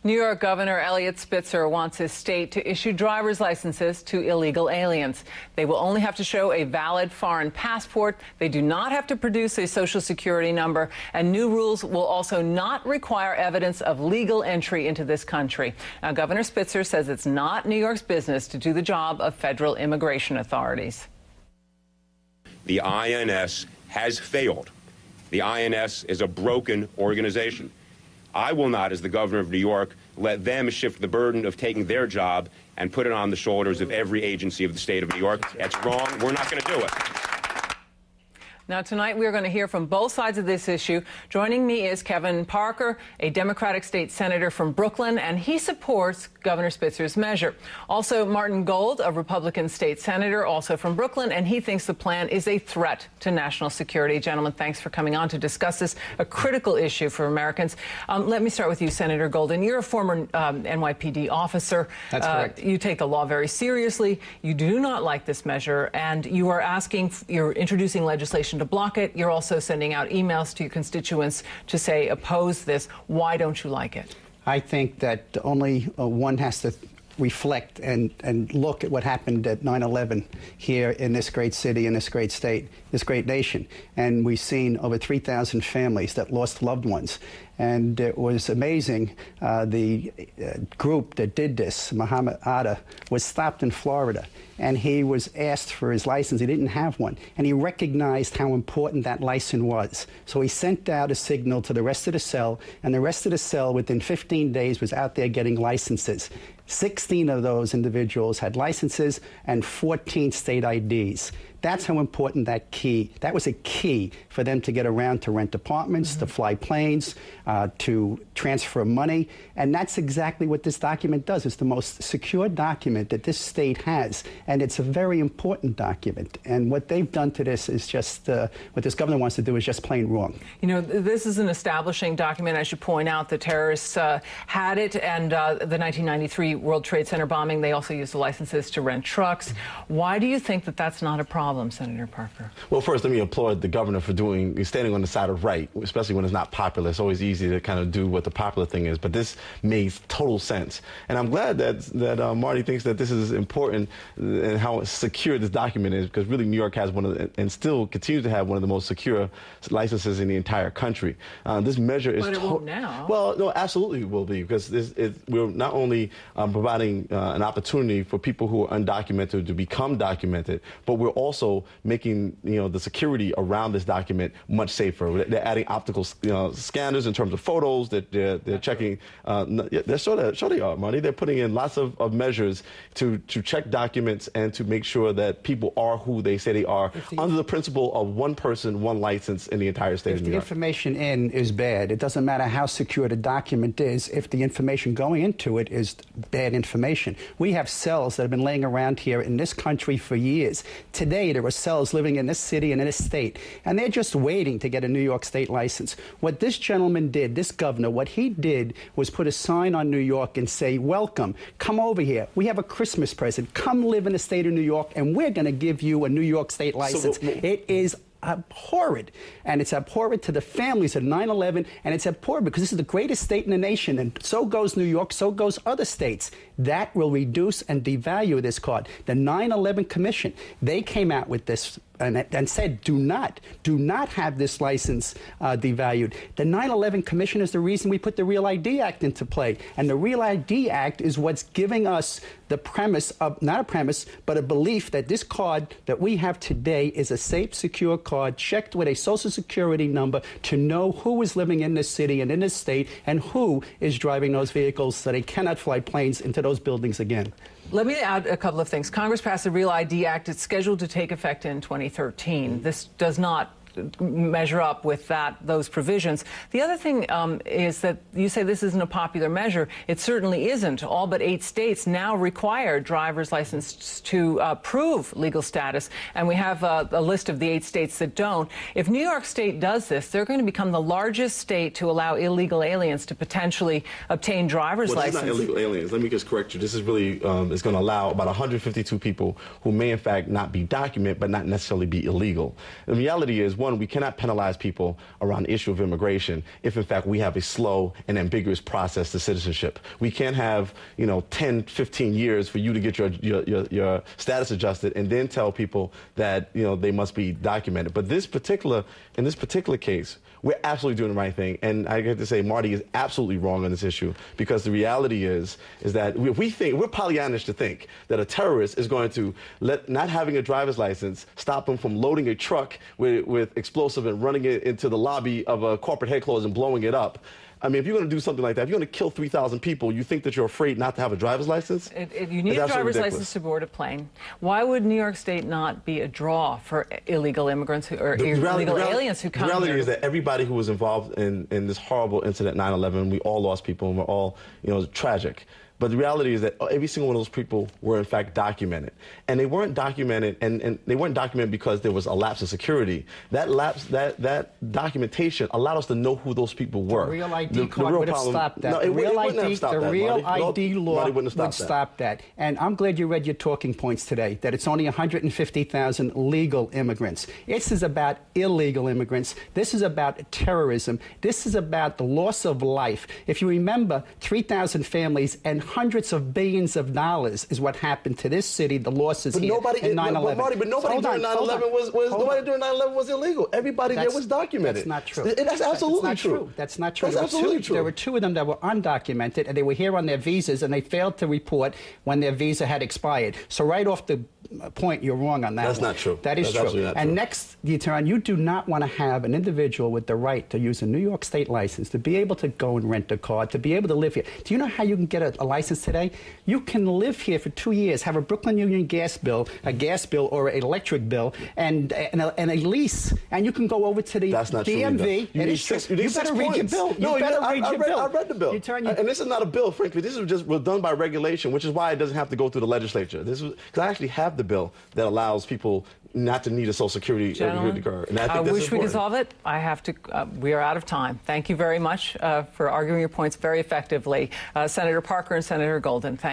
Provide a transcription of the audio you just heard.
New York Governor Eliot Spitzer wants his state to issue driver's licenses to illegal aliens. They will only have to show a valid foreign passport. They do not have to produce a social security number. And new rules will also not require evidence of legal entry into this country. Now, Governor Spitzer says it's not New York's business to do the job of federal immigration authorities. The INS has failed. The INS is a broken organization. I will not, as the governor of New York, let them shift the burden of taking their job and put it on the shoulders of every agency of the state of New York. That's wrong. We're not going to do it. Now, tonight, we're going to hear from both sides of this issue. Joining me is Kevin Parker, a Democratic state senator from Brooklyn, and he supports Governor Spitzer's measure. Also, Martin Gold, a Republican state senator, also from Brooklyn, and he thinks the plan is a threat to national security. Gentlemen, thanks for coming on to discuss this, a critical issue for Americans. Let me start with you, Senator Golden. You're a former NYPD officer. That's correct. You take the law very seriously. You do not like this measure, and you are you're introducing legislation to block it. You're also sending out emails to your constituents to say oppose this. Why don't you like it? I think that only one has to reflect and look at what happened at 9/11 here in this great city, in this great state, this great nation. And we've seen over 3,000 families that lost loved ones. And it was amazing. The group that did this, Muhammad Atta, was stopped in Florida. And he was asked for his license. He didn't have one. And he recognized how important that license was. So he sent out a signal to the rest of the cell. And the rest of the cell, within 15 days, was out there getting licenses. 16 of those individuals had licenses and 14 state IDs. That's how important that was a key for them to get around to rent apartments, to fly planes, to transfer money. And that's exactly what this document does. It's the most secure document that this state has. And it's a very important document. And what they've done to this is just, what this governor wants to do is just plain wrong. You know, this is an establishing document. I should point out the terrorists had it, and the 1993 World Trade Center bombing, they also used the licenses to rent trucks. Why do you think that that's not a problem, Senator Parker? Well, first, let me applaud the governor for standing on the side of right, especially when it's not popular. It's always easy to kind of do what the popular thing is, but this makes total sense. And I'm glad that Marty thinks that this is important and how secure this document is, because really New York has one of the, and still continues to have one of the most secure licenses in the entire country. This measure is... But it won't now. Well, no, absolutely it will be, because we're not only providing an opportunity for people who are undocumented to become documented, but we're also making the security around this document much safer. They're adding optical scanners in terms of photos. That they're checking. They're sure they are, Marty. They're putting in lots of measures to check documents and to make sure that people are who they say they are, under the principle of one person, one license in the entire state of New York. If the information in is bad, it doesn't matter how secure the document is. If the information going into it is bad information, we have cells that have been laying around here in this country for years. Today, there are cells living in this city and in this state, and they're just waiting to get a New York State license. What this gentleman did, this governor, what he did was put a sign on New York and say, welcome, come over here. We have a Christmas present. Come live in the state of New York, and we're going to give you a New York State license. It is abhorrent, and it's abhorrent to the families of 9/11, and it's abhorrent because this is the greatest state in the nation, and so goes New York, so goes other states. That will reduce and devalue this card. The 9/11 Commission, they came out with this and said, do not have this license devalued. The 9/11 Commission is the reason we put the Real ID Act into play, and the Real ID Act is what's giving us the premise of, not a premise, but a belief that this card that we have today is a safe, secure card checked with a social security number to know who is living in this city and in this state and who is driving those vehicles so they cannot fly planes into those buildings again. Let me add a couple of things. Congress passed the Real ID Act. It's scheduled to take effect in 2013. This does not measure up with those provisions. The other thing is that you say this isn't a popular measure. It certainly isn't. All but 8 states now require driver's license to prove legal status, and we have a list of the 8 states that don't. If New York State does this, they're going to become the largest state to allow illegal aliens to potentially obtain driver's license. Well, this is not illegal aliens. Let me just correct you. This is really is going to allow about 152 people who may in fact not be documented but not necessarily be illegal. The reality is, one, we cannot penalize people around the issue of immigration if, in fact, we have a slow and ambiguous process to citizenship. We can't have, 10, 15 years for you to get your status adjusted and then tell people that, they must be documented. But in this particular case, we're absolutely doing the right thing. And I get to say Marty is absolutely wrong on this issue, because the reality is that we're Pollyannish to think that a terrorist is going to let not having a driver's license stop him from loading a truck with explosive and running it into the lobby of a corporate headquarters and blowing it up. I mean, if you're going to do something like that, if you're going to kill 3,000 people, you think that you're afraid not to have a driver's license? You need a driver's license to board a plane. Why would New York State not be a draw for illegal immigrants or illegal aliens who come here? The reality is that everybody who was involved in this horrible incident, 9/11, we all lost people, and we're all, tragic. But the reality is that every single one of those people were, in fact, documented. And they weren't documented, and they weren't documented because there was a lapse in security. That documentation allowed us to know who those people were. The real ID card would have stopped that. No, the real ID law would stop that. And I'm glad you read your talking points today, that it's only 150,000 legal immigrants. This is about illegal immigrants. This is about terrorism. This is about the loss of life. If you remember, 3,000 families and hundreds of billions of dollars is what happened to this city, the losses here in 9/11. But nobody during 9/11 was illegal. Everybody there was documented. That's not true. That's absolutely true. That's not true. That's absolutely true. There were 2 of them that were undocumented, and they were here on their visas, and they failed to report when their visa had expired. So right off the point, you're wrong on that. That's not true. That is true. And next, you do not want to have an individual with the right to use a New York State license, to be able to go and rent a car, to be able to live here. Do you know how you can get a license today? You can live here for 2 years, have a Brooklyn Union gas bill or an electric bill, and a lease, and you can go over to the DMV. You better read your bill. I read the bill. And this is not a bill, frankly. This was done by regulation, which is why it doesn't have to go through the legislature. Because I actually have the bill that allows people not to need a Social Security card. And I wish we could solve it. We are out of time. Thank you very much for arguing your points very effectively. Senator Parker and Senator Golden, thank you.